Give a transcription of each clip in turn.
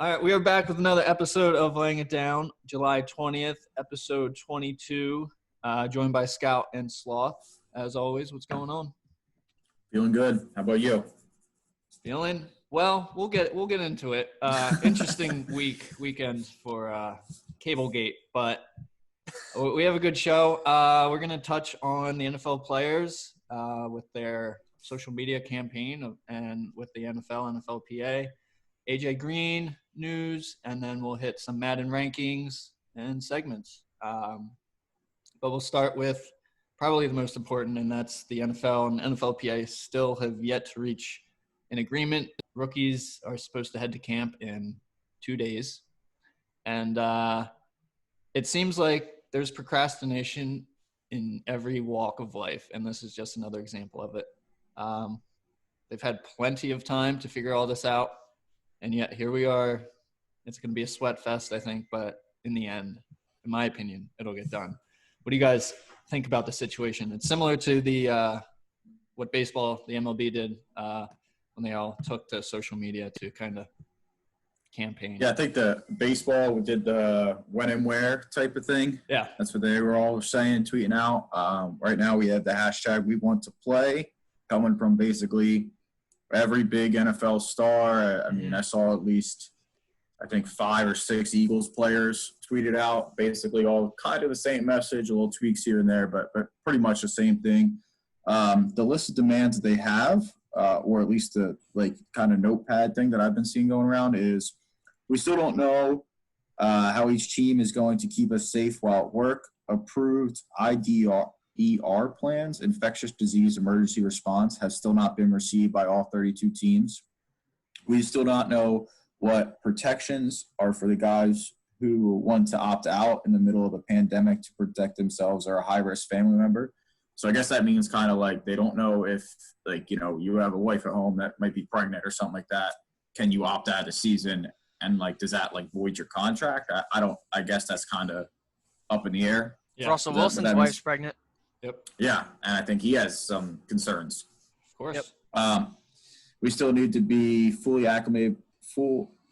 All right, we are back with another episode of Laying It Down, July 20th, episode 22, joined by Scout and Sloth. As always, what's going on? Feeling good. How about you? Feeling well. We'll get into it. Interesting weekend for Cablegate, but we have a good show. We're going to touch on the NFL players with their social media campaign and with the NFL, NFLPA, AJ Green news, and then we'll hit some Madden rankings and segments. But we'll start with probably the most important, and that's the NFL and NFLPA still have yet to reach an agreement. Rookies are supposed to head to camp in 2 days. And it seems like there's procrastination in every walk of life, and this is just another example of it. They've had plenty of time to figure all this out, and yet here we are. It's going to be a sweat fest, I think, but in the end, in my opinion, it'll get done. What do you guys think about the situation? It's similar to the what baseball, the MLB did when they all took to social media to kind of campaign. Yeah, I think the baseball did the when and where type of thing. Yeah. That's what they were all saying, tweeting out. Right now we have the hashtag we want to play coming from basically every big NFL star. I mean, I saw at least, I think 5 or 6 Eagles players tweeted out basically all kind of the same message, a little tweaks here and there, but pretty much the same thing. The list of demands that they have, or at least the like kind of notepad thing that I've been seeing going around is we still don't know how each team is going to keep us safe while at work. Approved IDR plans, infectious disease emergency response, has still not been received by all 32 teams. We still don't know what protections are for the guys who want to opt out in the middle of a pandemic to protect themselves or a high-risk family member. So I guess that means kind of like they don't know if, like, you know, you have a wife at home that might be pregnant or something like that. Can you opt out of the season? And, like, does that, like, void your contract? I guess that's kind of up in the air. Yeah. Russell Wilson's wife's pregnant. Yep. Yeah, and I think he has some concerns. Of course. Yep. We still need to be fully acclimated.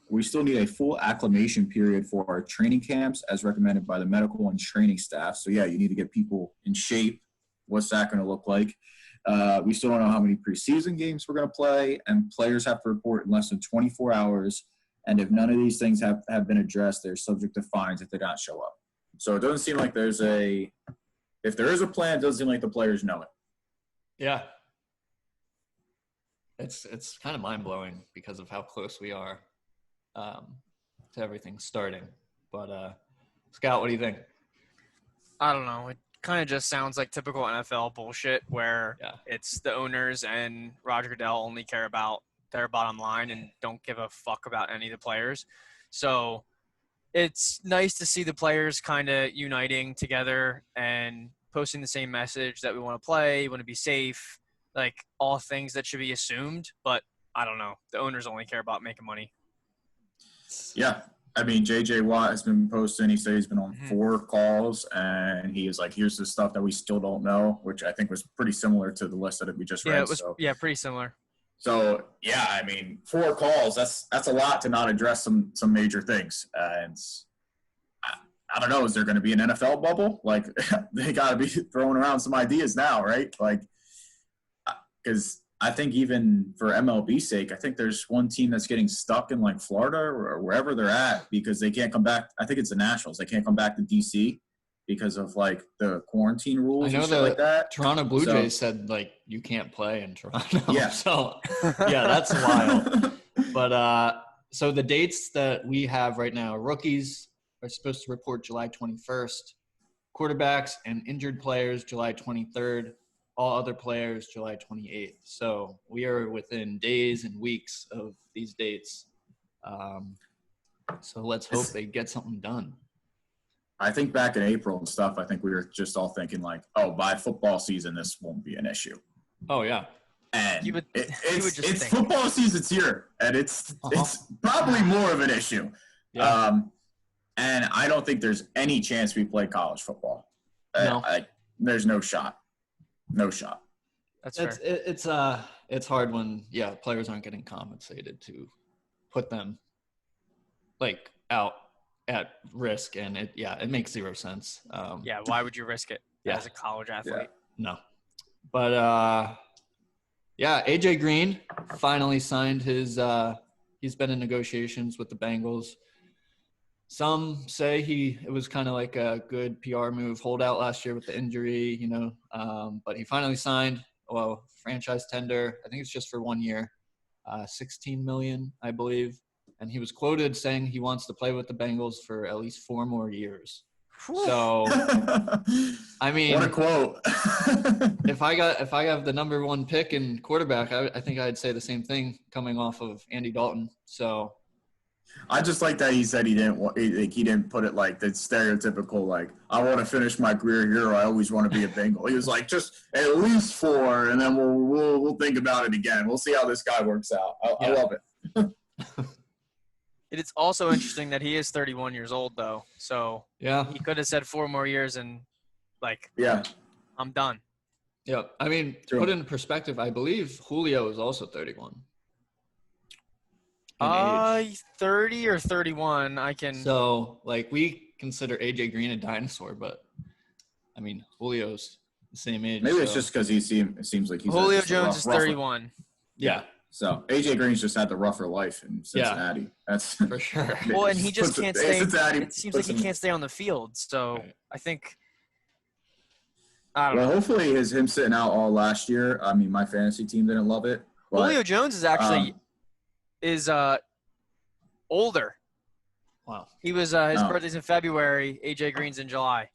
We still need a full acclimation period for our training camps as recommended by the medical and training staff. So, yeah, you need to get people in shape. What's that going to look like? We still don't know how many preseason games we're going to play, and players have to report in less than 24 hours. And if none of these things have been addressed, they're subject to fines if they don't show up. So it doesn't seem like if there is a plan, it doesn't seem like the players know it. Yeah. It's kind of mind-blowing because of how close we are to everything starting. But, Scott, what do you think? I don't know. It kind of just sounds like typical NFL bullshit where it's the owners and Roger Goodell only care about their bottom line and don't give a fuck about any of the players. So it's nice to see the players kind of uniting together and posting the same message that we want to play, want to be safe, like all things that should be assumed. But I don't know. The owners only care about making money. Yeah. I mean, J.J. Watt has been posting. He said he's been on 4 calls, and he is like, here's the stuff that we still don't know, which I think was pretty similar to the list that we just read. Yeah, it was, pretty similar. So, yeah, I mean, 4 calls, that's a lot to not address some major things. And I don't know, is there going to be an NFL bubble? Like, they got to be throwing around some ideas now, right? Like, because I think even for MLB's sake, I think there's one team that's getting stuck in, like, Florida or wherever they're at because they can't come back. I think it's the Nationals. They can't come back to D.C. because of, like, the quarantine rules and shit like that. Toronto Blue Jays said, like, you can't play in Toronto. Yeah. So, yeah, that's wild. But so the dates that we have right now, rookies are supposed to report July 21st, quarterbacks and injured players July 23rd, all other players July 28th. So we are within days and weeks of these dates. So let's hope they get something done. I think back in April and stuff, I think we were just all thinking like, oh, by football season, this won't be an issue. Oh, yeah. And it's football season's here, and it's probably more of an issue. Yeah. And I don't think there's any chance we play college football. No. There's no shot. No shot. That's fair. It's hard when players aren't getting compensated to put them like out at risk, and it makes zero sense. Yeah, why would you risk it as a college athlete? No. But AJ Green finally signed his he's been in negotiations with the Bengals. Some say it was kind of like a good PR move, holdout last year with the injury, but he finally signed, franchise tender. I think it's just for 1 year, $16 million, I believe. And he was quoted saying he wants to play with the Bengals for at least 4 more years. So, I mean, what a quote. if I have the number 1 pick in quarterback, I think I'd say the same thing coming off of Andy Dalton. So I just like that he said he didn't put it like the stereotypical, like, I want to finish my career here, or I always want to be a Bengal. He was like, just at least 4, and then we'll think about it again. We'll see how this guy works out. I love it. It is also interesting that he is 31 years old, though. So he could have said 4 more years and, I'm done. Yeah. I mean, to put it in perspective, I believe Julio is also 31. 30 or 31. So, we consider AJ Green a dinosaur, but, I mean, Julio's the same age. Maybe it's just because it seems like he's Julio Jones is 31. Yeah. So AJ Green's just had the rougher life in Cincinnati. That's for sure. Well, and he just can't stay. It seems like he can't stay on the field. So right. I think. I don't know. Hopefully him sitting out all last year. I mean, my fantasy team didn't love it. But, Julio Jones is actually older. Wow. He was his birthday's in February. AJ Green's in July.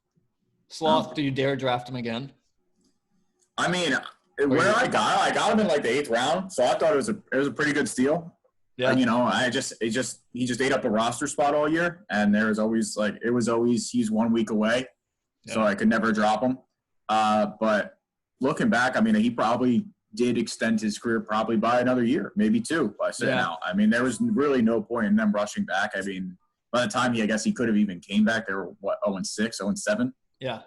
Sloth, do you dare draft him again? I mean. Where I got him in like the 8th round, so I thought it was a pretty good steal. Yeah, and, he just ate up the roster spot all year, and there was always he's 1 week away, so I could never drop him. But looking back, I mean, he probably did extend his career probably by another year, maybe 2 by sitting out. I mean, there was really no point in them rushing back. I mean, by the time I guess he could have even came back, they were 0-6, 0-7. Yeah.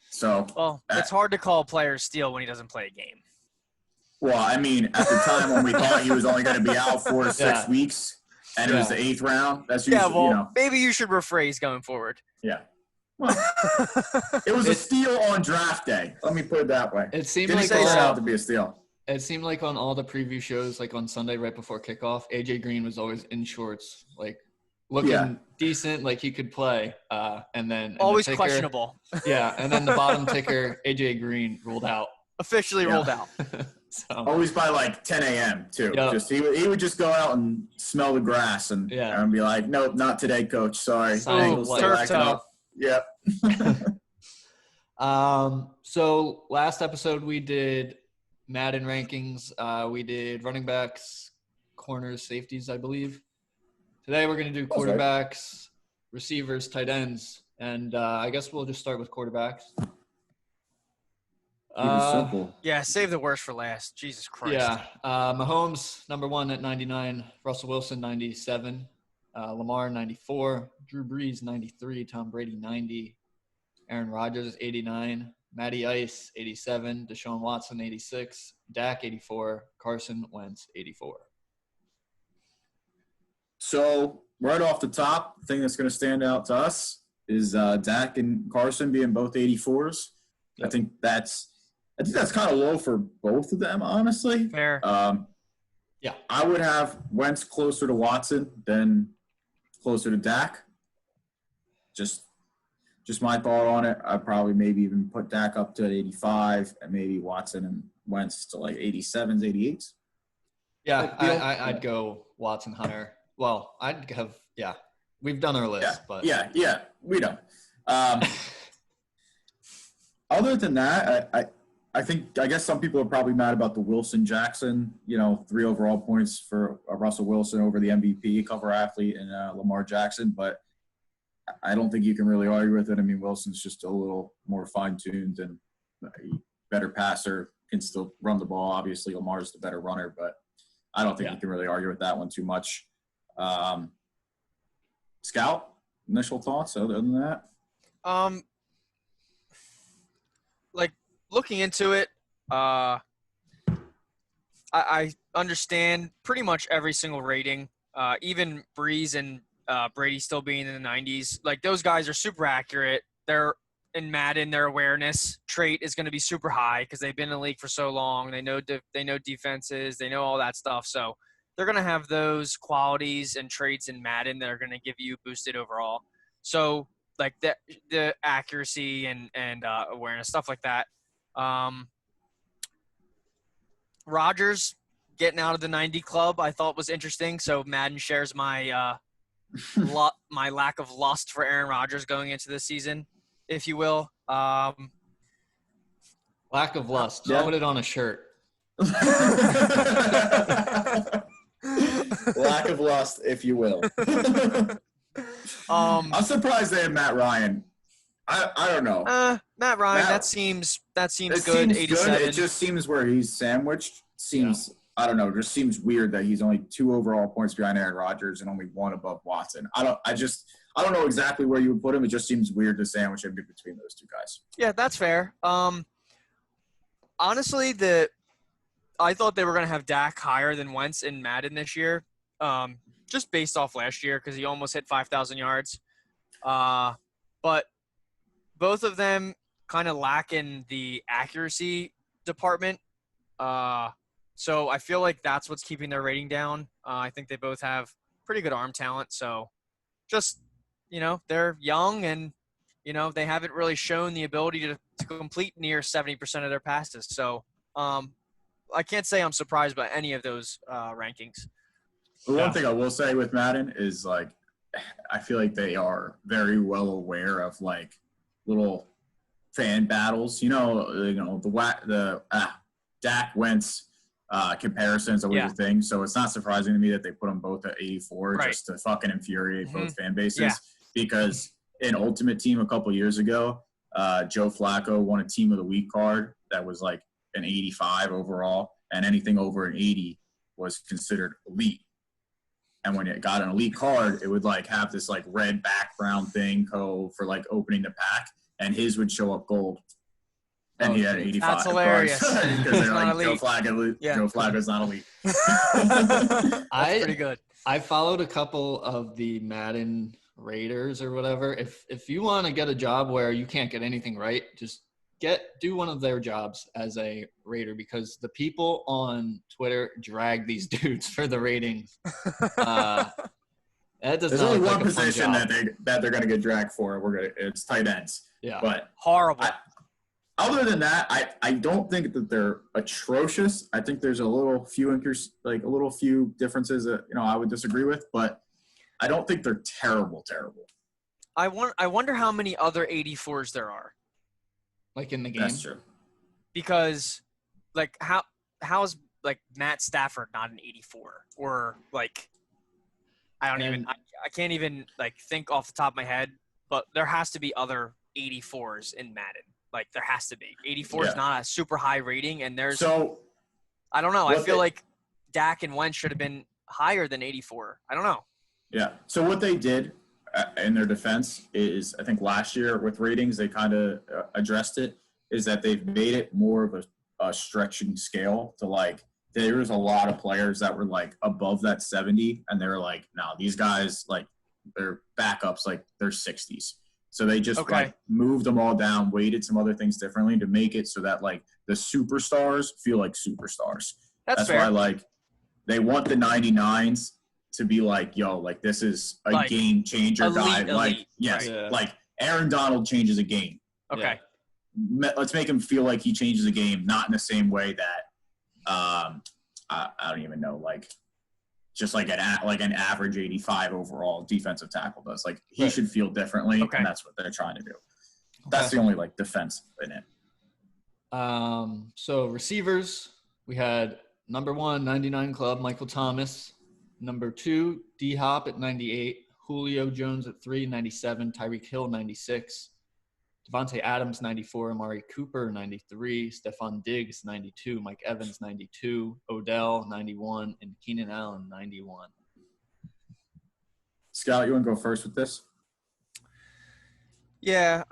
So it's hard to call a player steal when he doesn't play a game. Well, I mean, at the time when we thought he was only going to be out 4 to 6 weeks, and it was the 8th round, that's usually, maybe you should rephrase going forward. Yeah. Well, it was a steal on draft day. Let me put it that way. It seemed like it out to be a steal. It seemed like on all the preview shows, like on Sunday right before kickoff, AJ Green was always in shorts, looking decent, like he could play, and then always questionable. Yeah, and then the bottom ticker, AJ Green ruled out. Officially ruled out. So. Always by 10 a.m. too. Yep. Just he would just go out and smell the grass and be like, "Nope, not today, coach. Sorry." Turf toe. Yep. So last episode we did Madden rankings. We did running backs, corners, safeties, I believe. Today we're going to do quarterbacks, receivers, tight ends, and I guess we'll just start with quarterbacks. Simple. Yeah, save the worst for last. Jesus Christ. Yeah. Mahomes, number 1 at 99. Russell Wilson, 97. Lamar, 94. Drew Brees, 93. Tom Brady, 90. Aaron Rodgers, 89. Matty Ice, 87. Deshaun Watson, 86. Dak, 84. Carson Wentz, 84. So right off the top, the thing that's going to stand out to us is Dak and Carson being both 84s. Yep. I think that's kind of low for both of them, honestly. Fair. Yeah. I would have Wentz closer to Watson than closer to Dak. Just my thought on it. I'd probably maybe even put Dak up to 85 and maybe Watson and Wentz to 87s, 88s. Yeah, I'd go Watson, Hunter. Well, I'd have – we've done our list. But Yeah, we don't. Other than that, I guess some people are probably mad about the Wilson-Jackson, 3 overall points for Russell Wilson over the MVP cover athlete and Lamar Jackson, but I don't think you can really argue with it. I mean, Wilson's just a little more fine-tuned and a better passer, can still run the ball. Obviously, Lamar's the better runner, but I don't think you can really argue with that one too much. Scout, initial thoughts other than that? Looking into it, I understand pretty much every single rating. Even Breeze and Brady still being in the 90s. Like, those guys are super accurate. They're in Madden, their awareness trait is going to be super high because they've been in the league for so long. They know defenses. They know all that stuff. So they're going to have those qualities and traits in Madden that are going to give you boosted overall. So, like, the accuracy and awareness, stuff like that. Rodgers getting out of the 90 club I thought was interesting. So Madden shares my my lack of lust for Aaron Rodgers going into this season, if you will. Lack of lust. Yeah. Put it on a shirt. Lack of lust, if you will. I'm surprised they had Matt Ryan. I don't know. Matt Ryan, that seems good. Seems 87. good. It just seems where he's sandwiched. I don't know. Just seems weird that he's only 2 overall points behind Aaron Rodgers and only 1 above Watson. I don't know exactly where you would put him. It just seems weird to sandwich him between those 2 guys. Yeah, that's fair. Honestly, I thought they were going to have Dak higher than Wentz in Madden this year, just based off last year because he almost hit 5,000 yards. But both of them kind of lack in the accuracy department. So I feel like that's what's keeping their rating down. I think they both have pretty good arm talent. So just, they're young and, they haven't really shown the ability to complete near 70% of their passes. So I can't say I'm surprised by any of those rankings. The one thing I will say with Madden is, like, I feel like they are very well aware of, like, little fan battles. The Dak Wentz comparisons always a thing. So it's not surprising to me that they put them both at 84 just to fucking infuriate both fan bases. Because in Ultimate Team a couple years ago, Joe Flacco won a Team of the Week card that was like an 85 overall, and anything over an 80 was considered elite. And when it got an elite card, it would like have this like red background thing for like opening the pack, and his would show up gold. And he had 85. That's hilarious. Because they're like, Joe Flacco's not elite. That's pretty good. I followed a couple of the Madden Raiders or whatever. If you want to get a job where you can't get anything right, just do one of their jobs as a Raider, because the people on Twitter drag these dudes for the ratings. There's only one position that they're going to get dragged for. It's tight ends. Yeah, but horrible. Other than that, I don't think that they're atrocious. I think there's a little few differences that I would disagree with, but I don't think they're terrible. I wonder how many other 84s there are. Like in the game? That's true. Because, like, how is, like, Matt Stafford not an 84? Or, like, I can't even, like, think off the top of my head, but there has to be other 84s in Madden. Like, there has to be. 84 is not a super high rating, and I don't know. I feel like Dak and Wentz should have been higher than 84. I don't know. Yeah. So what they did in their defense is, I think last year with ratings, they kind of addressed it, is that they've made it more of a stretching scale to, like, there was a lot of players that were, like, above that 70, and they were like, no, these guys, like, they're backups, like, they're 60s. So they just like moved them all down, weighted some other things differently to make it so that, like, the superstars feel like superstars. That's fair. Why, like, they want the 99s to be like, yo, like, this is a game changer guy. Like, yes, like Aaron Donald changes a game. Okay. Yeah. Let's make him feel like he changes a game, not in the same way that I don't even know, like, just like an average 85 overall defensive tackle does. Like, he should feel differently, and that's what they're trying to do. That's the only, like, defense in it. So receivers, we had number 1, 99 club, Michael Thomas. Number 2, D-Hop at 98. Julio Jones at 3, 97. Tyreek Hill, 96. Devontae Adams, 94. Amari Cooper, 93. Stephon Diggs, 92. Mike Evans, 92. Odell, 91. And Keenan Allen, 91. Scout, you want to go first with this? Yeah.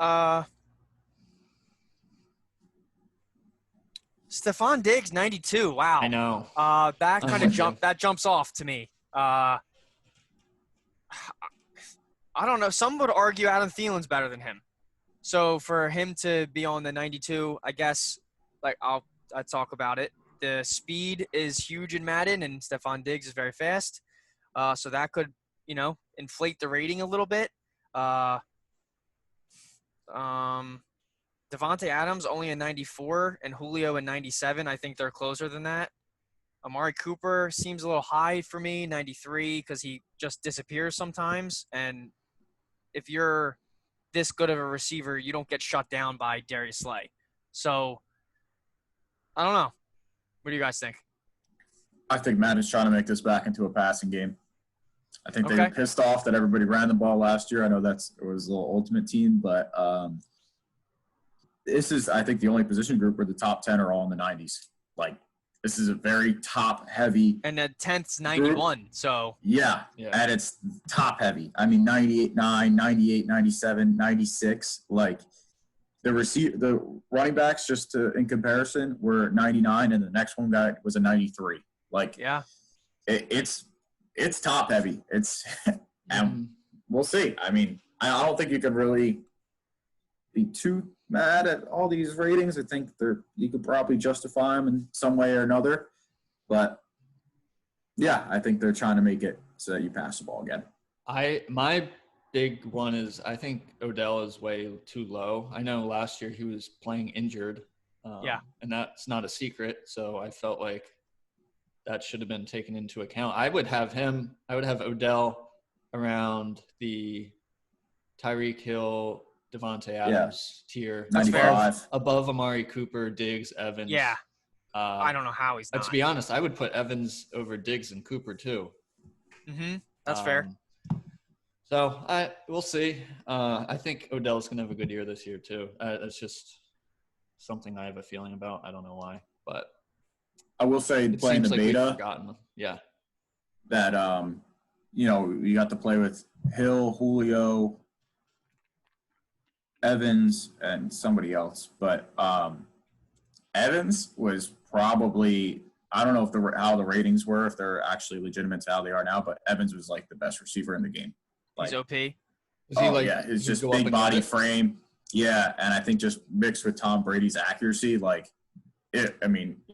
Stephon Diggs, 92. Wow. I know. That kind of jumps off to me. I don't know. Some would argue Adam Thielen's better than him. So for him to be on the 92, I guess, like I'll talk about it. The speed is huge in Madden, and Stephon Diggs is very fast. So that could, inflate the rating a little bit. Devontae Adams only a 94 and Julio a 97. I think they're closer than that. Amari Cooper seems a little high for me, 93, because he just disappears sometimes. And if you're this good of a receiver, you don't get shut down by Darius Slay. So, I don't know. What do you guys think? I think Madden's trying to make this back into a passing game. I think they were pissed off that everybody ran the ball last year. I know it was a little ultimate team, but this is, I think, the only position group where the top 10 are all in the 90s. Like, this is a very top-heavy. And the 10th's 91, group. so. Yeah, and it's top-heavy. I mean, 98, 9, 98, 97, 96. Like, the running backs, just in comparison, were 99, and the next one guy was a 93. Like, yeah, it's top-heavy. And we'll see. I mean, I don't think you can really be too mad at all these ratings. I think you could probably justify them in some way or another. But, yeah, I think they're trying to make it so that you pass the ball again. My big one is I think Odell is way too low. I know last year he was playing injured. And that's not a secret. So I felt like that should have been taken into account. I would have Odell around the Tyreek Hill, Devontae Adams tier. 95. Above Amari Cooper, Diggs, Evans. Yeah. I don't know how he's not. To be honest, I would put Evans over Diggs and Cooper too. Mm-hmm. That's fair. So we'll see. I think Odell's going to have a good year this year too. That's just something I have a feeling about. I don't know why, but I will say playing the beta, that you got to play with Hill, Julio, Evans, and somebody else. But Evans was probably, I don't know how the ratings were, if they're actually legitimate to how they are now, but Evans was like the best receiver in the game. Like, he's OP. It's just big body frame. Yeah, and I think just mixed with Tom Brady's accuracy,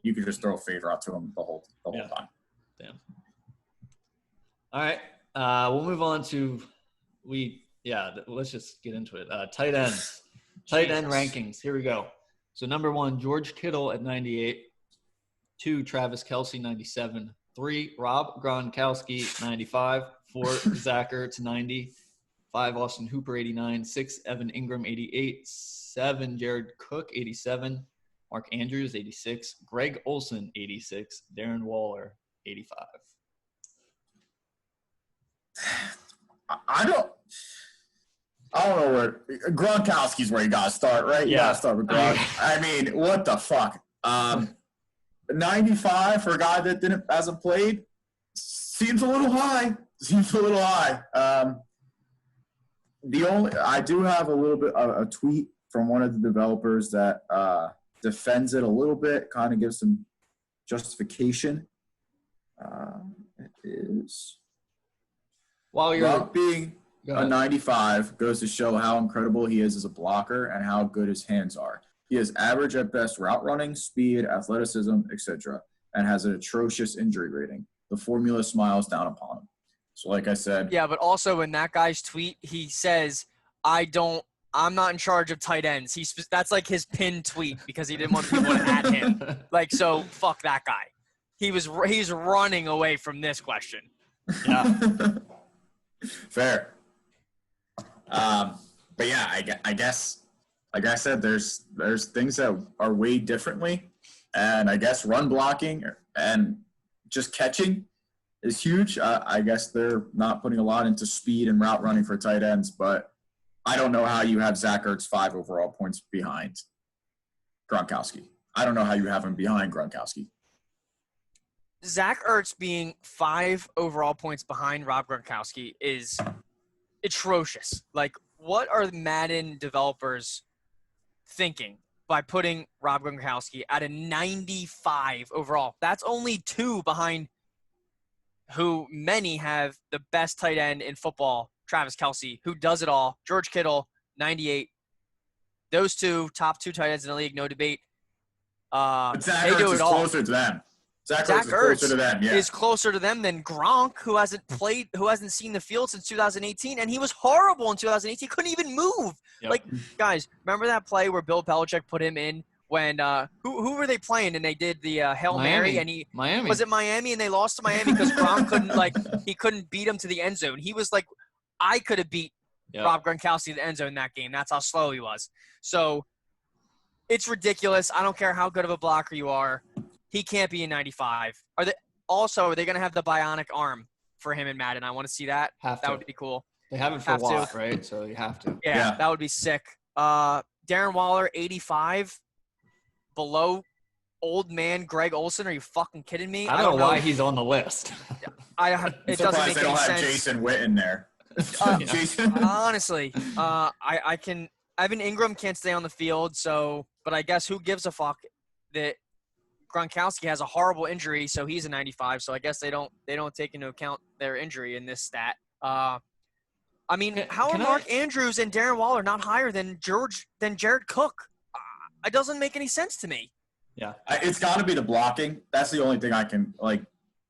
you could just throw a favor out to him the whole time. Damn. All right, we'll move on to let's just get into it. Tight ends, tight end rankings. Here we go. So number 1, George Kittle at 98. 2, Travis Kelce, 97. 3, Rob Gronkowski, 95. 4, Zach Ertz, 90. 5, Austin Hooper, 89. 6, Evan Ingram, 88. 7, Jared Cook, 87. Mark Andrews, 86. Greg Olsen, 86. Darren Waller, 85. I don't know where Gronkowski's where you gotta start, right? You gotta start with Gronk. I mean, what the fuck? 95 for a guy that hasn't played seems a little high. I do have a little bit of a tweet from one of the developers that defends it a little bit, kind of gives some justification. It is while you're being a 95 goes to show how incredible he is as a blocker and how good his hands are. He is average at best route running, speed, athleticism, etc., and has an atrocious injury rating. The formula smiles down upon him. So like I said. Yeah, but also in that guy's tweet, he says, I'm not in charge of tight ends. That's like his pinned tweet because he didn't want people to at him. So fuck that guy. He's running away from this question. Yeah. Fair. But yeah, I guess, like I said, there's things that are weighed differently, and I guess run blocking and just catching is huge. I guess they're not putting a lot into speed and route running for tight ends, but I don't know how you have Zach Ertz 5 overall points behind Gronkowski. I don't know how you have him behind Gronkowski. Zach Ertz being 5 overall points behind Rob Gronkowski is atrocious. Like, what are the Madden developers thinking by putting Rob Gronkowski at a 95 overall? That's only 2 behind who many have the best tight end in football, Travis Kelce, who does it all. George Kittle, 98. Those top two tight ends in the league, no debate. But Zach They Ertz do it is all. closer to them. Zach Zach Ertz is closer to them, yeah. is closer to them than Gronk, who hasn't seen the field since 2018, and he was horrible in 2018. Couldn't even move. Yep. Like, guys, remember that play where Bill Belichick put him in when who were they playing, and they did the Hail Mary, and Miami. Was it Miami, and they lost to Miami because Gronk couldn't beat him to the end zone. He was like, I could have beat Rob Gronkowski to the end zone in that game. That's how slow he was. So it's ridiculous. I don't care how good of a blocker you are. He can't be in 95. Are they going to have the bionic arm for him in Madden? I want to see that. That would be cool. They have it for Watt, right? So you have to. Yeah, that would be sick. Darren Waller, 85. Below old man Greg Olsen. Are you fucking kidding me? I don't know why he's on the list. It doesn't make any sense. Jason Witten there. Honestly, Evan Ingram can't stay on the field, but I guess who gives a fuck that Gronkowski has a horrible injury, so he's a 95. So I guess they don't take into account their injury in this stat. How are Mark Andrews and Darren Waller not higher than Jared Cook? It doesn't make any sense to me. Yeah, it's got to be the blocking. That's the only thing I can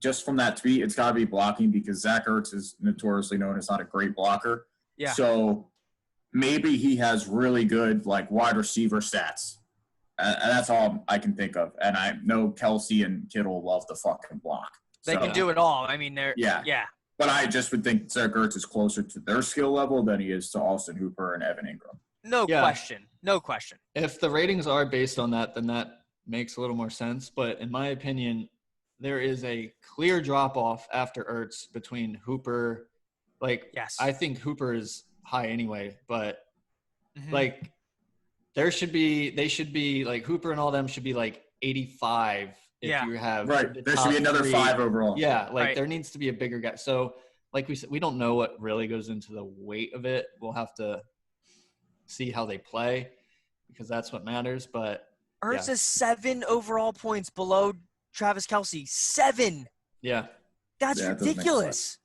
just from that tweet. It's got to be blocking because Zach Ertz is notoriously known as not a great blocker. Yeah. So maybe he has really good wide receiver stats. And that's all I can think of. And I know Kelce and Kittle love the fucking block. They can do it all. I mean, yeah. But I just would think Zach Ertz is closer to their skill level than he is to Austin Hooper and Evan Ingram. No question. If the ratings are based on that, then that makes a little more sense. But in my opinion, there is a clear drop-off after Ertz between Hooper. Yes. I think Hooper is high anyway, but they should be Hooper and all them should be 85 if you have there should be another 5 overall. There needs to be a bigger guy. So like we said, we don't know what really goes into the weight of it. We'll have to see how they play because that's what matters. But Ertz is 7 overall points below Travis Kelce. 7. Yeah. That's ridiculous.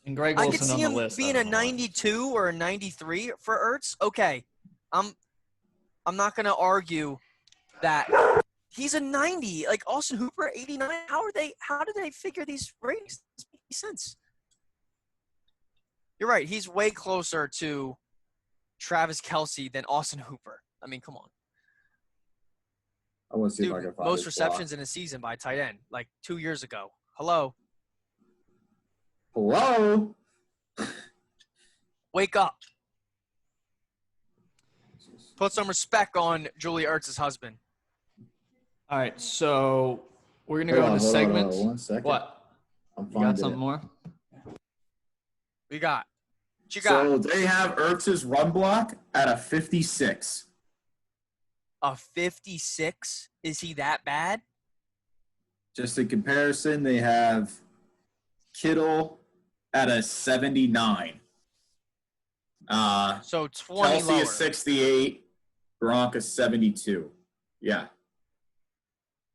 And Greg Olsen I could see on him the list, being a 92 or a 93 for Ertz. Okay. I'm not going to argue that he's a 90. Austin Hooper, 89. How did they figure these ratings? This makes sense. You're right. He's way closer to Travis Kelce than Austin Hooper. I mean, come on. I want to see if I can find most receptions in a season by tight end, 2 years ago. Hello. Wake up. Put some respect on Julie Ertz's husband. All right, so we're gonna go into segments. Hold on 1 second. What? You got something more? We got. What you got? So they have Ertz's run block at a 56. A 56? Is he that bad? Just in comparison, they have Kittle at a 79. So 20 Kelce lower. is 68. Gronk is 72. Yeah.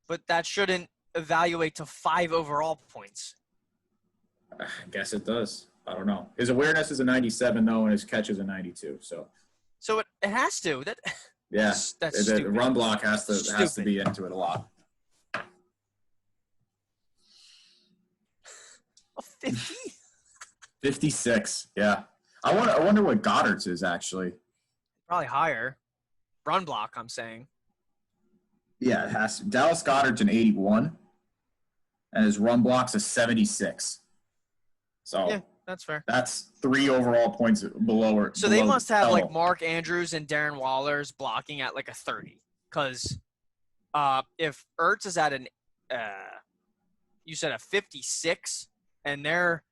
But that shouldn't evaluate to 5 overall points. I guess it does. I don't know. His awareness is a 97, though, and his catch is a 92. So it has to. That's the stupid. run block has to be into it a lot. A 50? 56. Yeah. I wonder what Goddard's is actually. Probably higher. Run block, I'm saying. Yeah, it has to. Dallas Goddard's an 81, and his run block's a 76. So yeah, that's fair. That's 3 overall points below. So they must have Mark Andrews and Darren Waller's blocking at a 30, because if Ertz is at you said a 56, and they're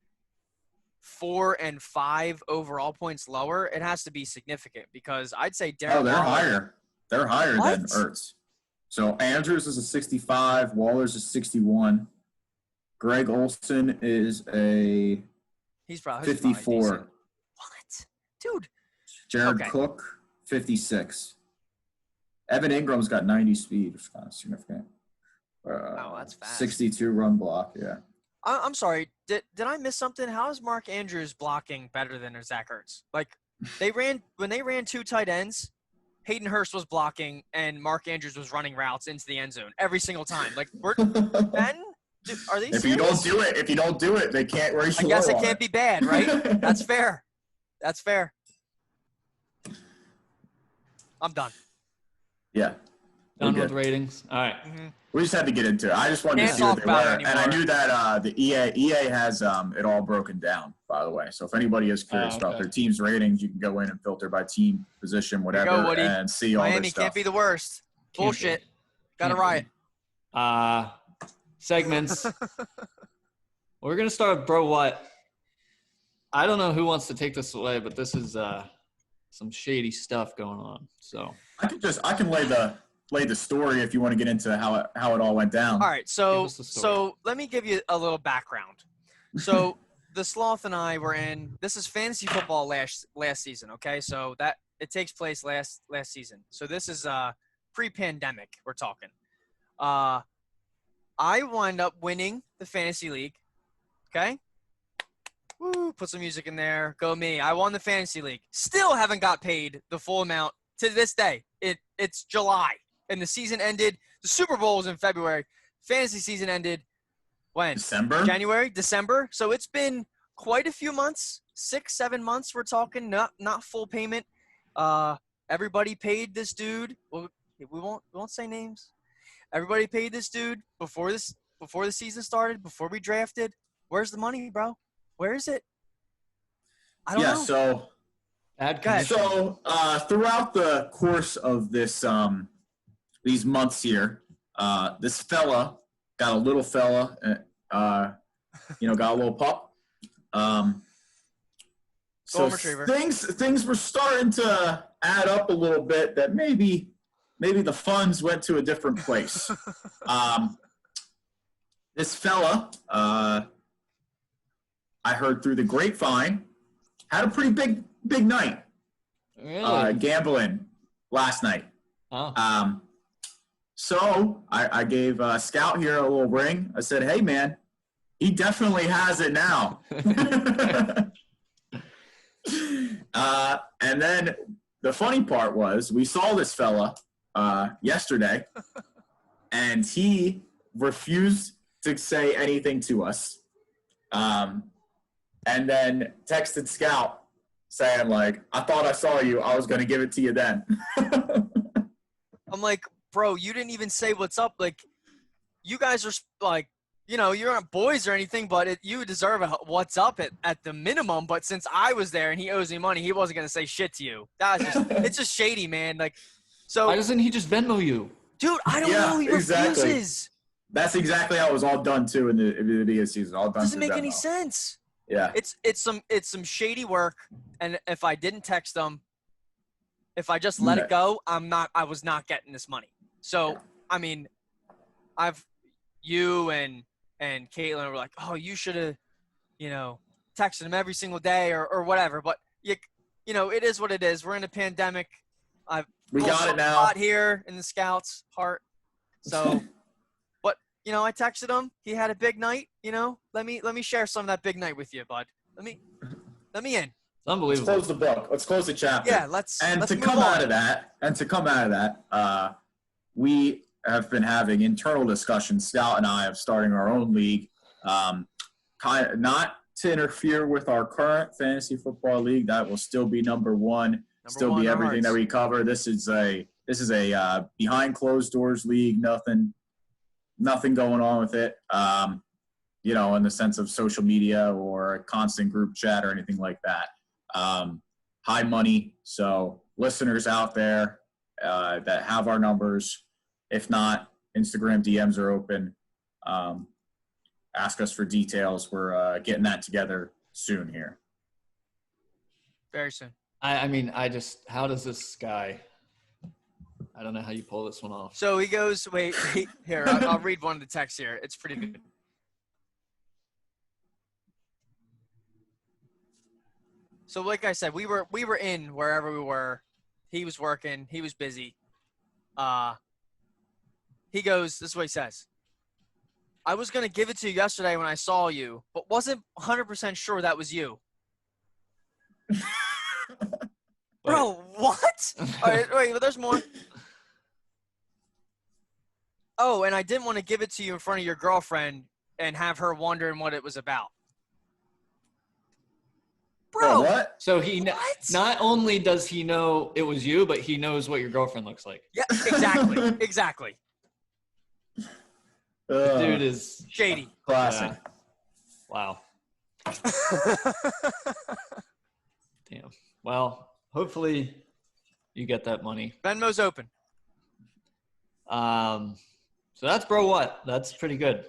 4 and 5 overall points lower, it has to be significant, because I'd say Darren. Oh, they're Waller, higher. They're higher than Ertz. So Andrews is a 65. Waller's a 61. Greg Olsen is a he's probably 54. What? Dude. Jared Cook, 56. Evan Ingram's got 90 speed, which is kind of significant. That's fast. 62 run block, yeah. I'm sorry. Did I miss something? How is Mark Andrews blocking better than Zach Ertz? Like when they ran 2 tight ends, Hayden Hurst was blocking and Mark Andrews was running routes into the end zone every single time. Like Ben, are they If serious? you don't do it, they can't raise I you guess low it on can't be bad, right? That's fair. That's fair. I'm done. Yeah. Done We're with good. ratings. All right. Mm-hmm. We just had to get into it. I just wanted to Can't see what talk they about were. it And I anymore. knew that the EA has it all broken down, by the way. So if anybody is curious about their team's ratings, you can go in and filter by team, position, whatever, There you go, Woody. and see all Miami this stuff. can't be the worst. Bullshit. Got a riot. Segments. We're going to start with Bro What. I don't know who wants to take this away, but this is some shady stuff going on. So I can lay the story if you want to get into how it all went down. All right, so let me give you a little background. So the Sloth and I were in. This is fantasy football last season. Okay, so that it takes place last season. So this is pre-pandemic. We're talking. I wind up winning the fantasy league. Okay. Woo! Put some music in there. Go me. I won the fantasy league. Still haven't got paid the full amount to this day. It's July. And the season ended. The Super Bowl was in February. Fantasy season ended when? December. So it's been quite a few months, 6-7 months. We're talking not full payment. Everybody paid this dude. Well, we won't say names. Everybody paid this dude before the season started. Before we drafted. Where's the money, bro? Where is it? I don't know. So throughout the course of this these months here, this fella got a little fella, got a little pup. So things were starting to add up a little bit that maybe the funds went to a different place. This fella, I heard through the grapevine, had a pretty big night. Really? Gambling last night. Oh. So I gave Scout here a little ring. I said, hey, man, he definitely has it now. And then the funny part was we saw this fella yesterday, and he refused to say anything to us. And then texted Scout saying, like, I thought I saw you. I was going to give it to you then. I'm like, bro, you didn't even say what's up. Like, you guys are like, you're not boys or anything, but you deserve a what's up at the minimum. But since I was there and he owes me money, he wasn't going to say shit to you. It's just shady, man. Like, so. Why doesn't he just Venmo you? Dude, I don't know. He refuses. That's exactly how it was all done, too, in the beginning of the season. All done. Doesn't make any sense. Yeah. It's some shady work, and if I didn't text them, if I just let it go, I was not getting this money. So, I mean, you and Caitlin were like, oh, you should have, texted him every single day or whatever. But it is what it is. We're in a pandemic. We got it now. Spot here in the Scouts' heart. So, but I texted him. He had a big night. Let me share some of that big night with you, bud. Let me in. It's unbelievable. Let's close the book. Let's close the chapter. Yeah, let's come out of that, we have been having internal discussions, Scout and I, of starting our own league. Kind of not to interfere with our current fantasy football league. That will still be number one. Still be everything that we cover. This is a behind closed doors league. Nothing going on with it. In the sense of social media or a constant group chat or anything like that. High money. So listeners out there that have our numbers, if not, Instagram DMs are open. Ask us for details. We're getting that together soon here. Very soon. I mean, how does this guy, I don't know how you pull this one off. So he goes, wait, here, I'll read one of the texts here. It's pretty good. So like I said, we were in wherever we were. He was working. He was busy. He goes, this is what he says. I was going to give it to you yesterday when I saw you, but wasn't 100% sure that was you. Bro, what? All right, wait, there's more. Oh, and I didn't want to give it to you in front of your girlfriend and have her wondering what it was about. Bro, what? So what? not only does he know it was you, but he knows what your girlfriend looks like. Yeah, exactly. Exactly. The dude is shady. Classic. Yeah. Wow. Damn. Well, hopefully you get that money. Venmo's open. So that's bro what? That's pretty good.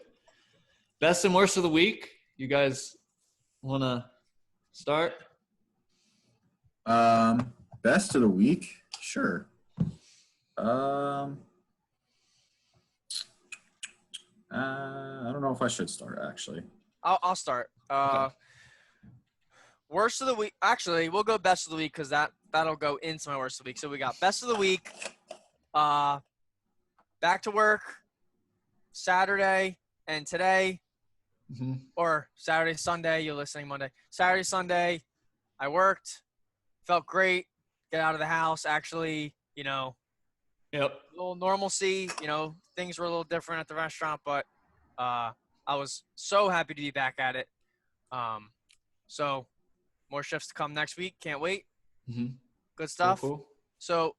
Best and worst of the week. You guys want to start? Best of the week? Sure. I don't know if I should start, actually. I'll start. Okay. Worst of the week. Actually, we'll go best of the week because that'll go into my worst of the week. So we got best of the week. Back to work Saturday and today, or Saturday, Sunday. You're listening Monday. Saturday, Sunday, I worked. Felt great. Get out of the house. Actually, Yep. a little normalcy. Things were a little different at the restaurant, but I was so happy to be back at it. So more shifts to come next week. Can't wait. Good stuff. Cool. So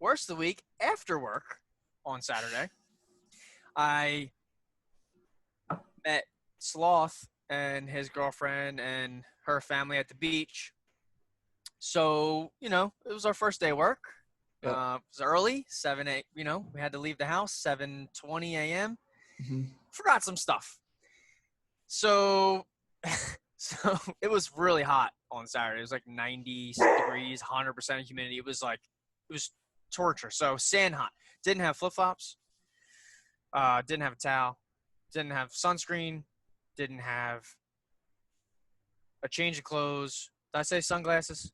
worst of the week, after work on Saturday, I met Sloth and his girlfriend and her family at the beach. So, it was our first day of work. Yep. It was early, 7, 8, we had to leave the house, 7:20 a.m. Forgot some stuff. So it was really hot on Saturday. It was like 90 degrees, 100% humidity. It was torture. So sand hot. Didn't have flip-flops. Didn't have a towel. Didn't have sunscreen. Didn't have a change of clothes. Did I say sunglasses?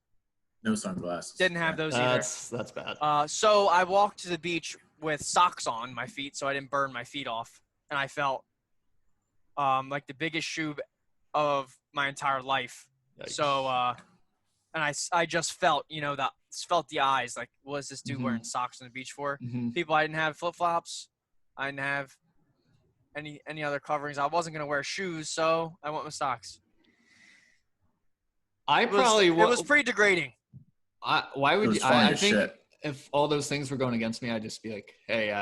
No sunglasses. Didn't have those either. That's bad. So I walked to the beach with socks on my feet so I didn't burn my feet off. And I felt like the biggest shoob of my entire life. Yikes. So, and I just felt, felt the eyes. Like, what is this dude wearing socks on the beach for? People, I didn't have flip-flops. I didn't have any other coverings. I wasn't going to wear shoes, so I went with socks. It was pretty degrading. Why would you? I think shit. If all those things were going against me, I'd just be like, hey,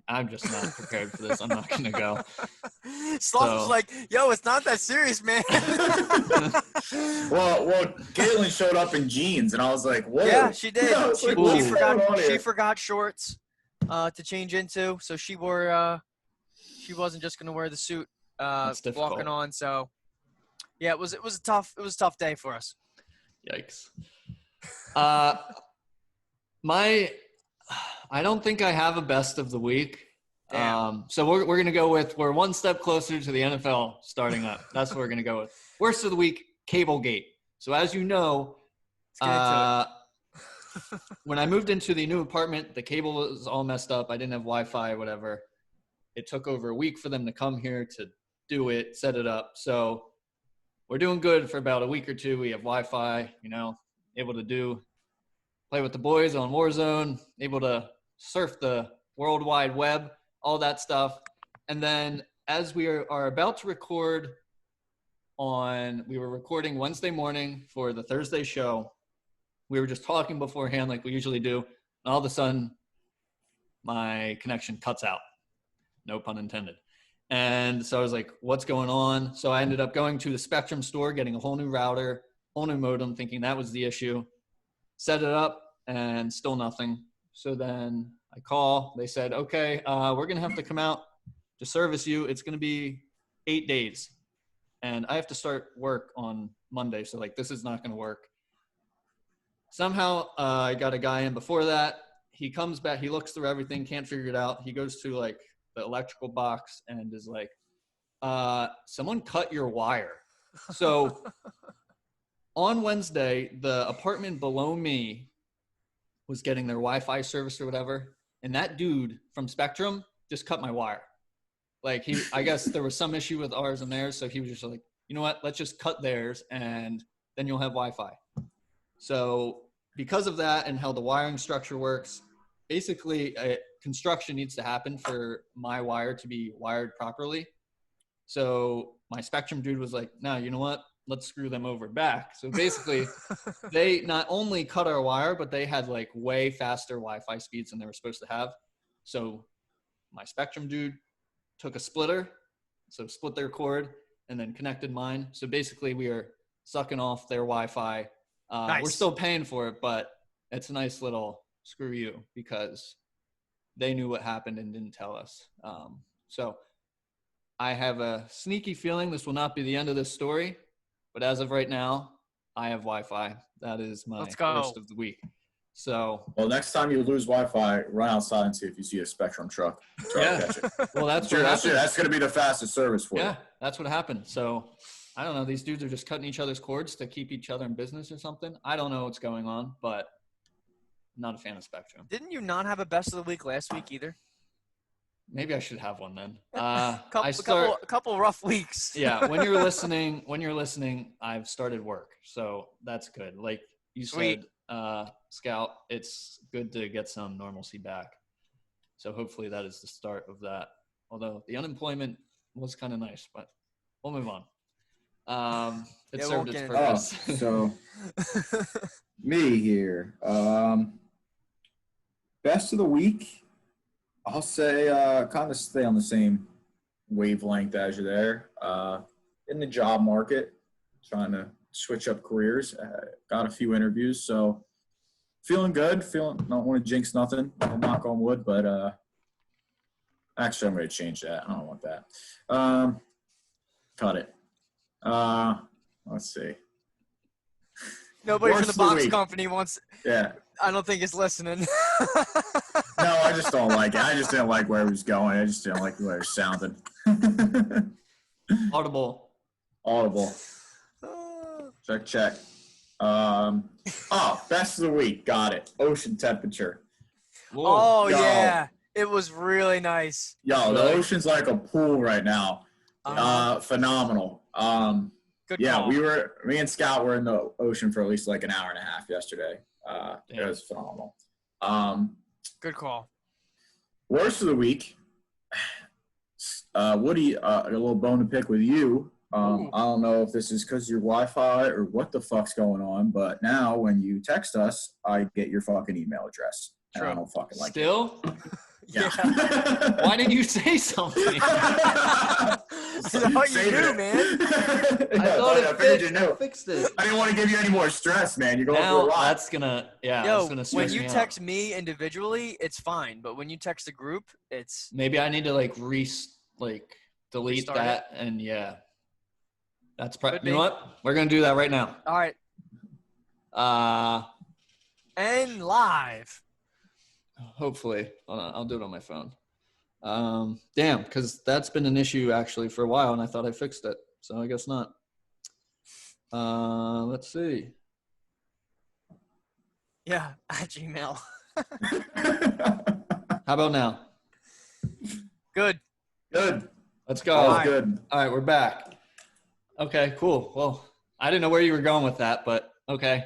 I'm just not prepared for this. I'm not going to go. Sloth was like, yo, it's not that serious, man. well, Caitlin showed up in jeans, and I was like, whoa. Yeah, she did. She forgot forgot shorts to change into, so she wore she wasn't just going to wear the suit walking on. So, yeah, it was a tough day for us. Yikes. I don't think I have a best of the week. So we're going to go with, we're one step closer to the NFL starting up. That's what we're going to go with. Worst of the week, Cablegate. So as you know, when I moved into the new apartment, the cable was all messed up. I didn't have Wi-Fi, whatever. It took over a week for them to come here to do it, set it up. So we're doing good for about a week or two. We have Wi-Fi, able to play with the boys on Warzone, able to surf the World Wide Web, all that stuff. And then as we are about to record we were recording Wednesday morning for the Thursday show. We were just talking beforehand like we usually do. And all of a sudden, my connection cuts out. No pun intended. And so I was like, what's going on? So I ended up going to the Spectrum store, getting a whole new router, whole new modem, thinking that was the issue. Set it up, and still nothing. So then I call. They said, okay, we're going to have to come out to service you. It's going to be 8 days. And I have to start work on Monday. So, this is not going to work. Somehow I got a guy in before that. He comes back. He looks through everything, can't figure it out. He goes to, the electrical box and is like, someone cut your wire. So on Wednesday, the apartment below me was getting their Wi-Fi service or whatever, and that dude from Spectrum just cut my wire. Like I guess there was some issue with ours and theirs, so he was just like, you know what? Let's just cut theirs, and then you'll have Wi-Fi. So because of that and how the wiring structure works, basically construction needs to happen for my wire to be wired properly. So my Spectrum dude was like, no, you know what? Let's screw them over back. So basically they not only cut our wire, but they had like way faster Wi-Fi speeds than they were supposed to have. So my Spectrum dude took a splitter, so split their cord and then connected mine. So basically we are sucking off their Wi-Fi. Nice. We're still paying for it, but it's a nice little screw you because they knew what happened and didn't tell us. So I have a sneaky feeling this will not be the end of this story, but as of right now, I have Wi-Fi. That is my worst of the week. So, well, next time you lose Wi-Fi, run outside and see if you see a Spectrum truck. Try to catch it. Well, that's going to be the fastest service for you. Yeah, that's what happened. So, I don't know. These dudes are just cutting each other's cords to keep each other in business or something. I don't know what's going on, but I'm not a fan of Spectrum. Didn't you not have a best of the week last week either? Maybe I should have one then. Couple rough weeks. Yeah, when you're listening, I've started work, so that's good. Like you said, Scout, it's good to get some normalcy back. So hopefully that is the start of that. Although the unemployment was kind of nice, but we'll move on. It served its purpose. So me here. Best of the week. I'll say kind of stay on the same wavelength as you're there. In the job market, trying to switch up careers. Got a few interviews, so feeling good. Don't want to jinx nothing. I'll knock on wood, but actually, I'm going to change that. I don't want that. Cut it. Let's see. Nobody from the box company wants. Yeah. I don't think it's listening. No, I just don't like it. I just didn't like where it was going. I just didn't like the way it sounded. Audible. Check. Best of the week. Got it. Ocean temperature. Whoa. Yeah. It was really nice. Yo, the ocean's like a pool right now. Phenomenal. Good yeah, call. me and Scout were in the ocean for at least like an hour and a half yesterday. It was phenomenal. Good call. Worst of the week. Woody, a little bone to pick with you. I don't know if this is because your Wi-Fi or what the fuck's going on, but now when you text us, I get your fucking email address. And I don't fucking like Still? it. Yeah. Why didn't you say something? I thought you knew, man. I thought it fixed, you knew. Fixed it. I didn't want to give you any more stress, man. You're going through a lot. That's gonna, when you text me individually, it's fine, but when you text a group, it's maybe I need to delete that, and that's you know what? We're gonna do that right now. All right. And live. Hopefully, I'll do it on my phone. Damn, because that's been an issue actually for a while, and I thought I fixed it, so I guess not. Let's see. Yeah, at Gmail. How about now? Good. Let's go. All right. Good. All right, we're back. Okay, cool. Well, I didn't know where you were going with that, but okay.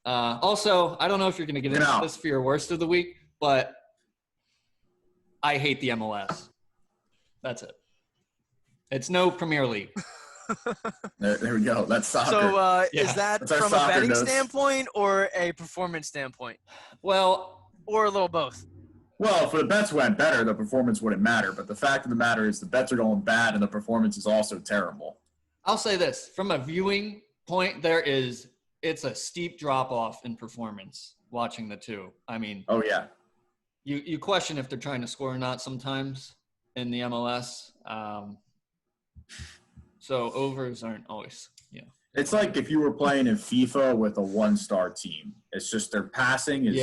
Also, I don't know if you're going to get into this for your worst of the week, but I hate the MLS. That's it. It's no Premier League. There we go. That's soccer. So is that from a betting standpoint or a performance standpoint? Well, or a little both. Well, if the bets went better, the performance wouldn't matter. But the fact of the matter is the bets are going bad and the performance is also terrible. I'll say this. From a viewing point, it's a steep drop-off in performance watching the two. I mean, oh, yeah. You question if they're trying to score or not sometimes in the MLS. So overs aren't always, It's like if you were playing in FIFA with a one-star team. It's just their passing is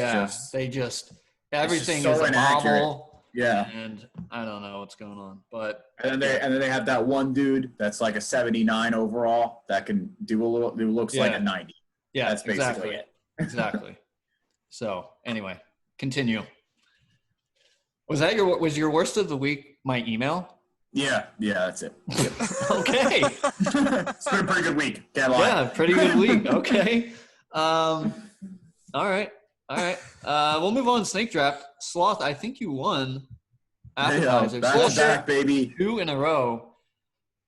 everything is so a bobble. Yeah. And I don't know what's going on. But and then they have that one dude that's like a 79 overall that can do it looks like a 90. Yeah, that's basically it. Exactly. So anyway, continue. Was your worst of the week my email? Yeah, that's it. Okay. It's been a pretty good week. Can't lie. Yeah, pretty good week. Okay. All right. We'll move on to snake draft. Sloth, I think you won appetizers. Back to back, baby. 2 in a row.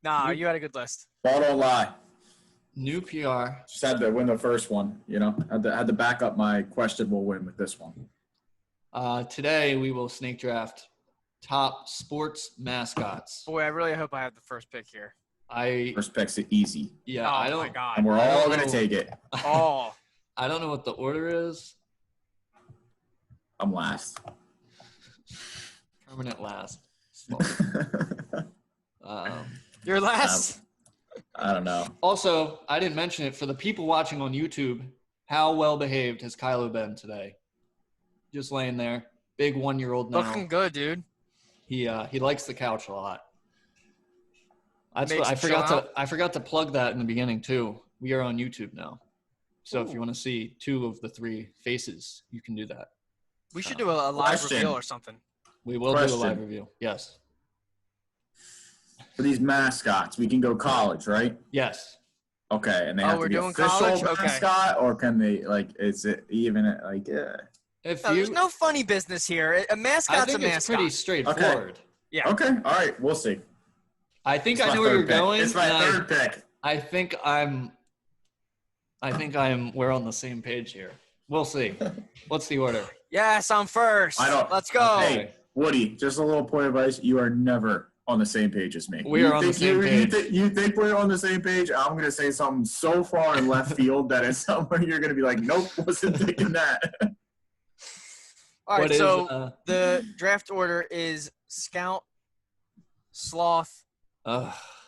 Nah, you had a good list. Ball don't lie. New PR. Just had to win the first one, Had to back up my questionable win with this one. Today we will snake draft top sports mascots. Boy, I really hope I have the first pick here. First pick's easy. Yeah, oh my God. And we're all going to take it. Oh. I don't know what the order is. I'm last. Permanent last. You're last? I don't know. Also, I didn't mention it. For the people watching on YouTube, how well behaved has Kylo been today? Just laying there. Big 1-year-old now. Looking good, dude. He likes the couch a lot. I forgot to plug that in the beginning too. We are on YouTube now. So if you want to see 2 of the 3 faces, you can do that. We should do a live reveal or something. We will do a live review. Yes. For these mascots, we can go college, right? Yes. Okay, and they have to be official college? mascot, or can they is it even There's no funny business here. A mascot's I think a mascot. it's pretty straightforward. Okay. Yeah. Okay. All right. We'll see. I think I know where you're going. It's my third pick. I think we're on the same page here. We'll see. What's the order? Yes, I'm first. Let's go. Hey, Woody, just a little point of advice. You are never on the same page as me. We are on the same page. You think we're on the same page? I'm going to say something so far in left field that it's somewhere you're going to be like, nope, wasn't thinking that. All right, the draft order is Scout, Sloth,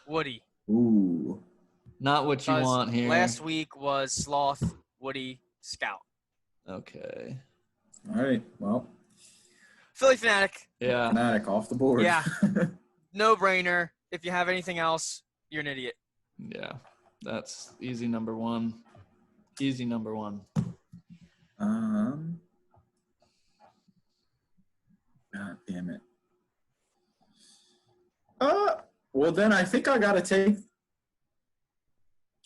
Woody. Ooh. Not what you want here. Last week was Sloth, Woody, Scout. Okay. All right. Well. Philly Fanatic. Yeah. Fanatic off the board. Yeah. No brainer. If you have anything else, you're an idiot. Yeah. That's easy number 1. Easy number 1. God damn it. Well then I think I gotta take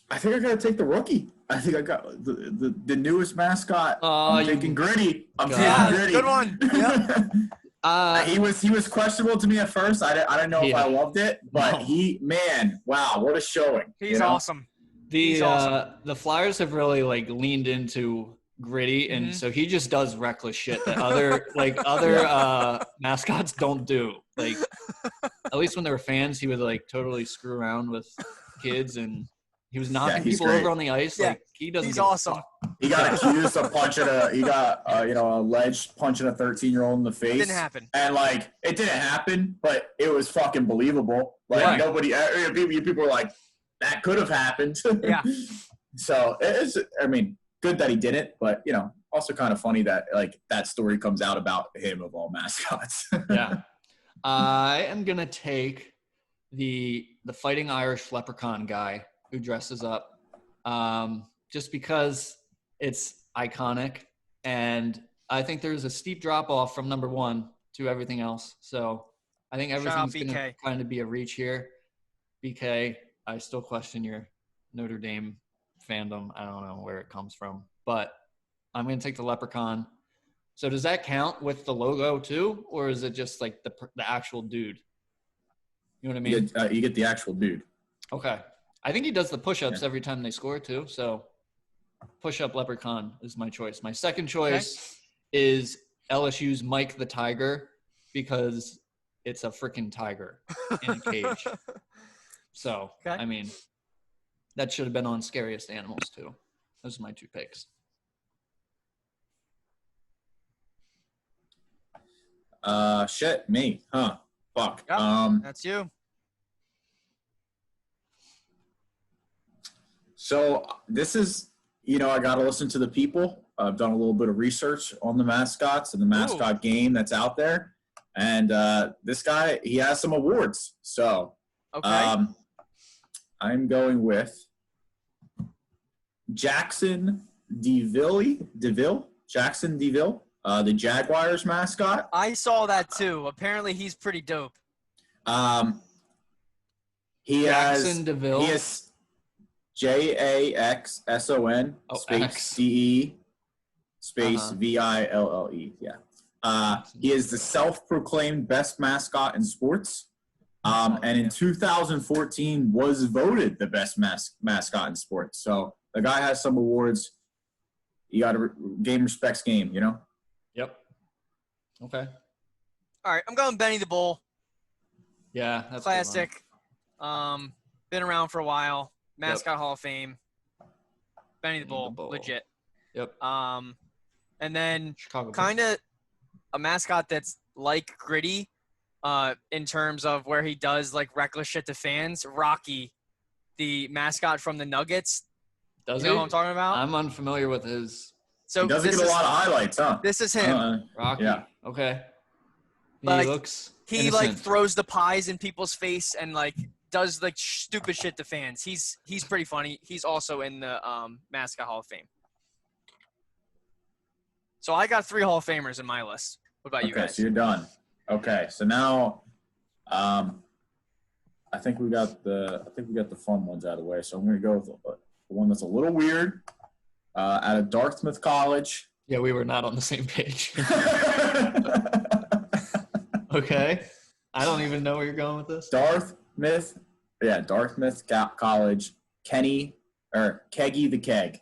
the rookie. I think I got the newest mascot. I'm taking Gritty. Taking Gritty. Good one. Yeah. He was questionable to me at first. I didn't know if I loved it, but wow, what a showing. He's awesome. The Flyers have really leaned into Gritty, and so he just does reckless shit that other mascots don't do. At least when they were fans, he would totally screw around with kids, and he was knocking people over on the ice. Yeah. He's awesome. He got accused of punching alleged punching a 13-year-old in the face. Didn't happen. And it didn't happen, but it was fucking believable. Nobody, people were like, that could have happened. Yeah. So good that he didn't, but also kind of funny that that story comes out about him of all mascots. Yeah. I am gonna take the Fighting Irish Leprechaun guy who dresses up, just because it's iconic, and I think there's a steep drop off from number 1 to everything else. So I think everything's gonna kind of be a reach here. BK, I still question your Notre Dame fandom. I don't know where it comes from, but I'm gonna take the Leprechaun. So does that count with the logo too, or is it just the actual dude? You know what I mean? You get the actual dude. Okay. I think he does the push-ups every time they score too. So push-up Leprechaun is my choice. My second choice is LSU's Mike the Tiger, because it's a freaking tiger in a cage. So, that should have been on Scariest Animals too. Those are my 2 picks. Me, huh? Fuck. Yep, that's you. So this is, I got to listen to the people. I've done a little bit of research on the mascots and the mascot game that's out there. And this guy, he has some awards. So I'm going with Jackson DeVille, Jackson DeVille, the Jaguars mascot. I saw that too. Apparently he's pretty dope. Jackson DeVille. He has JAXSON space X. CE space VILLE. Yeah. He is the self-proclaimed best mascot in sports. And in 2014 was voted the best mascot in sports. So the guy has some awards. You got to game respects game, you know? Yep. Okay. All right, I'm going Benny the Bull. Yeah, that's classic. Been around for a while. Mascot Hall of Fame. Benny the Bull, legit. Yep. And then Chicago kind of a mascot that's like Gritty, in terms of where he does like reckless shit to fans. Rocky, the mascot from the Nuggets. Does you know what I'm talking about? I'm unfamiliar with his. So he doesn't get a lot of highlights, huh? This is him. Rocky. Yeah. Okay. He like, looks He innocent. like throws the pies in people's face and like does like stupid shit to fans. He's pretty funny. He's also in the Mascot Hall of Fame. So I got 3 Hall of Famers in my list. What about you guys? Okay, so you're done. Okay, so now I think we got the fun ones out of the way. So I'm going to go with the one that's a little weird. Out of Dartmouth College. Yeah, we were not on the same page. Okay. I don't even know where you're going with this. Dartmouth College. Keggy the Keg.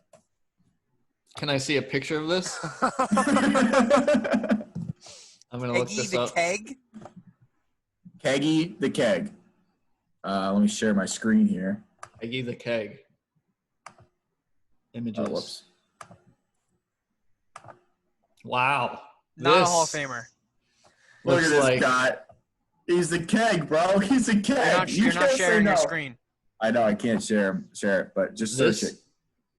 Can I see a picture of this? I'm going to look this up. Keggy the Keg? Keggy the Keg. Let me share my screen here. Keggy the Keg. Images. Oh, whoops. Wow. Not a Hall of Famer. Look at this guy. He's the Keg, bro. He's a Keg. You're not sharing your screen. I know I can't share it, but just search it.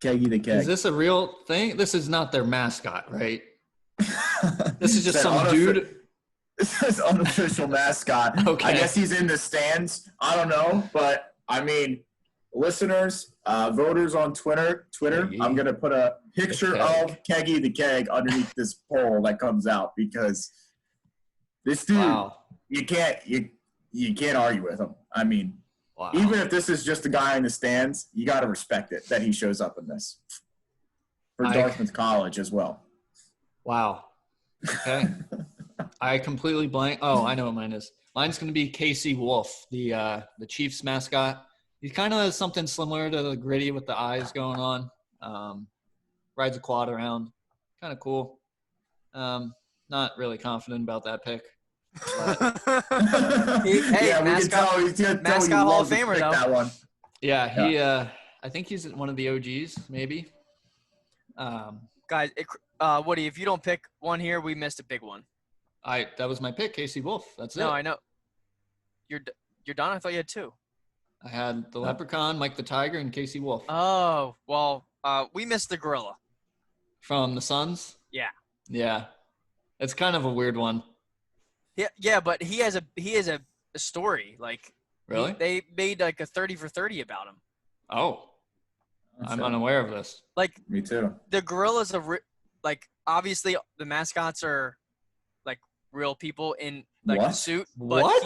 Keggy the Keg. Is this a real thing? This is not their mascot, right? This is just some dude. This is unofficial mascot. Okay. I guess he's in the stands. I don't know, but I mean, listeners, voters on Twitter, Keggy I'm gonna put a picture of Keggy the Keg underneath this poll that comes out because this dude, you can't argue with him. I mean, even if this is just a guy in the stands, you got to respect it that he shows up in this for Dartmouth College as well. Wow. Okay. I completely blank. Oh, I know what mine is. Mine's going to be Casey Wolf, the Chiefs mascot. He kind of has something similar to the Gritty with the eyes going on. Rides a quad around. Kind of cool. Not really confident about that pick. Mascot Hall of Famer, though. That one. Yeah, I think he's one of the OGs, maybe. Guys, Woody, if you don't pick one here, we missed a big one. That was my pick, Casey Wolf. That's it. No, I know. You're done? I thought you had 2. I had the Leprechaun, Mike the Tiger, and Casey Wolf. Oh, well, we missed the gorilla. From the Suns? Yeah. Yeah. It's kind of a weird one. Yeah, but he has a story. Like, really? They made like a 30 for 30 about him. Oh. I'm unaware of this. Like, me too. The gorillas like, obviously the mascots are like real people in like the suit. But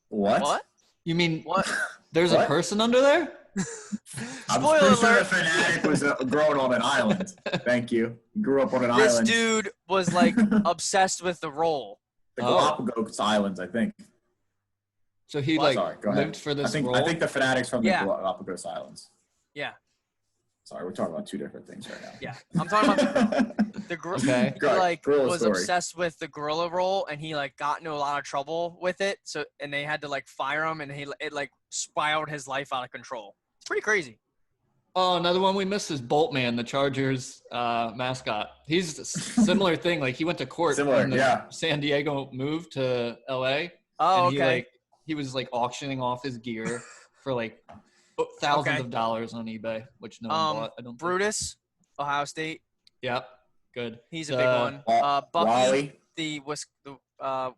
What? You mean what? There's a person under there? I'm pretty sure the fanatic was grown on an island. Thank you. He grew up on an island. This dude was like obsessed with the role. The Galapagos Islands, I think. So he lived for this role? I think the fanatics from the Galapagos Islands. Yeah. Sorry, we're talking about 2 different things right now. Yeah, I'm talking about the gorilla. Okay. He like was story. obsessed with the gorilla role, and he like got into a lot of trouble with it. So and they had to like fire him, and it like spiraled his life out of control. It's pretty crazy. Oh, another one we missed is Boltman, the Chargers mascot. He's a similar thing. Like he went to court when San Diego moved to LA. Oh, and okay. He was like auctioning off his gear for like thousands of dollars on eBay, which no one bought. I don't. Brutus, Ohio State. Yep, good. He's a big one. Bucky, Wally, the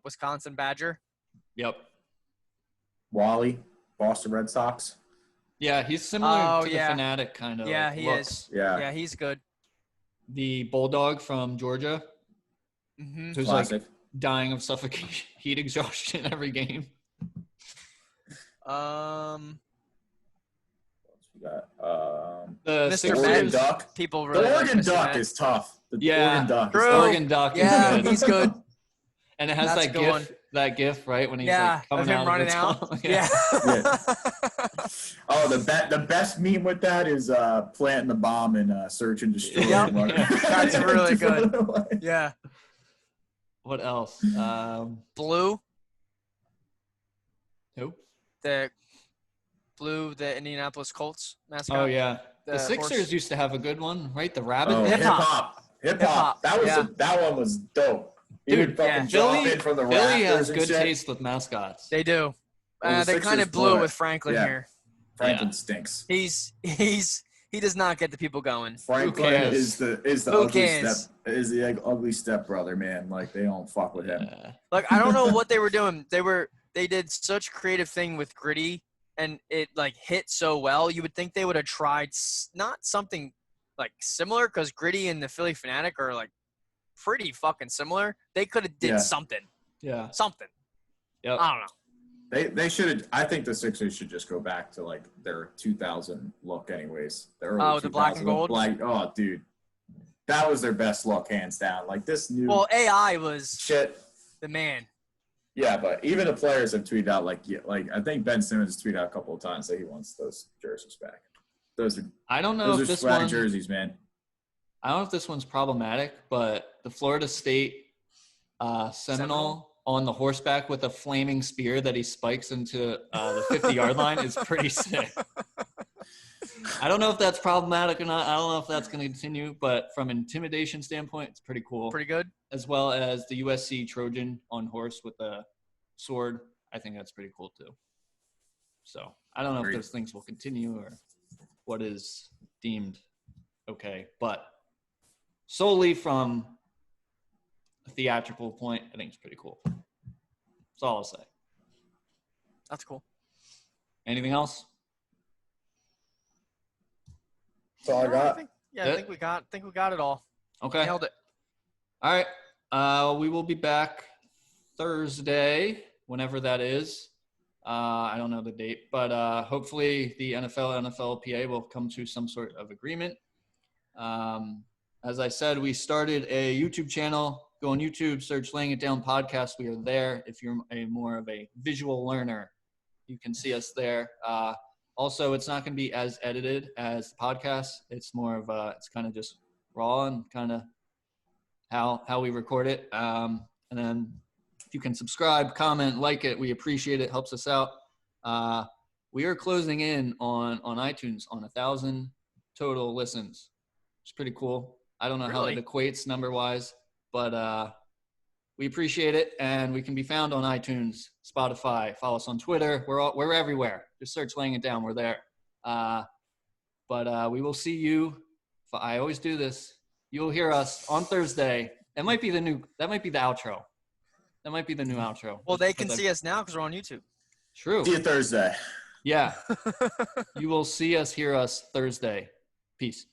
Wisconsin Badger. Yep. Wally, Boston Red Sox. Yeah, he's similar to the fanatic kind of. Yeah, he is. Yeah, he's good. The Bulldog from Georgia, who's like dying of suffocation, heat exhaustion every game. We got The Mr. the Oregon Sixers. Duck. People really The like Oregon Mr. Duck Met. is tough. The Yeah, Oregon Duck is true. tough. Oregon Duck Yeah, is good. he's good. And it has That's a that good gif, one. that gif, right? When he's Yeah, like coming of him out running of the out. tunnel. Yeah. Oh, the best meme with that is planting the bomb and search and destroy. Yep. And running. That's really good. Away. Yeah. What else? Blue, Who? the Indianapolis Colts mascot. Oh, yeah. The horse. Sixers used to have a good one, right? The rabbit. Oh, Hip hip hop. That was Yeah. that one was dope. He Dude, would fucking yeah. jump in from the Philly rafters has and good shit. taste with mascots. They do. Well, the They kind Sixers of blew blew it it. with Franklin Yeah. here. Franklin Yeah. stinks. He does not get the people going. Franklin cares? is the Who ugly cares? step ugly stepbrother, man. Like they don't fuck with him. Like I don't know what they were doing. They did such creative thing with Gritty, and it like hit so well. You would think they would have tried not something like similar, because Gritty and the Philly Fanatic are like pretty fucking similar. They could have did Yeah. something. Yeah. Something. Yep. I don't know. They should. I think the Sixers should just go back to like their 2000 look, anyways. The early The black and 2000 gold? oh, dude, that was their best look, hands down. Like this new Well, AI was shit. the man. Yeah, but even the players have tweeted out like I think Ben Simmons tweeted out a couple of times that he wants those jerseys back. Those are I don't know if those are this swag one. jerseys, man. I don't know if this one's problematic, but the Florida State Seminole on the horseback with a flaming spear that he spikes into the 50-yard line is pretty sick. I don't know if that's problematic or not. I don't know if that's going to continue, but from an intimidation standpoint, it's pretty cool. Pretty good. As well as the USC Trojan on horse with a sword. I think that's pretty cool too. So I don't know if those things will continue or what is deemed okay, but solely from a theatrical point, I think it's pretty cool. That's all I'll say. That's cool. Anything else? That's all I got. I think we got it all. Okay. Nailed it. All right. We will be back Thursday, whenever that is. I don't know the date, but hopefully the NFLPA will come to some sort of agreement. As I said, we started a YouTube channel. Go on YouTube, search Laying It Down Podcast. We are there. If you're more of a visual learner, you can see us there. Also, it's not going to be as edited as the podcast. It's more of it's kind of just raw and kind of how we record it. And then if you can subscribe, comment, like it, we appreciate it. Helps us out. We are closing in on iTunes on 1,000 total listens. It's pretty cool. I don't know how that equates number-wise, but we appreciate it. And we can be found on iTunes, Spotify. Follow us on Twitter. We're everywhere. Just search Laying It Down. We're there. But we will see you. I always do this. You'll hear us on Thursday. That might be the outro. That might be the new outro. Well, they can see us now because we're on YouTube. True. See you Thursday. Yeah. You will see us, hear us Thursday. Peace.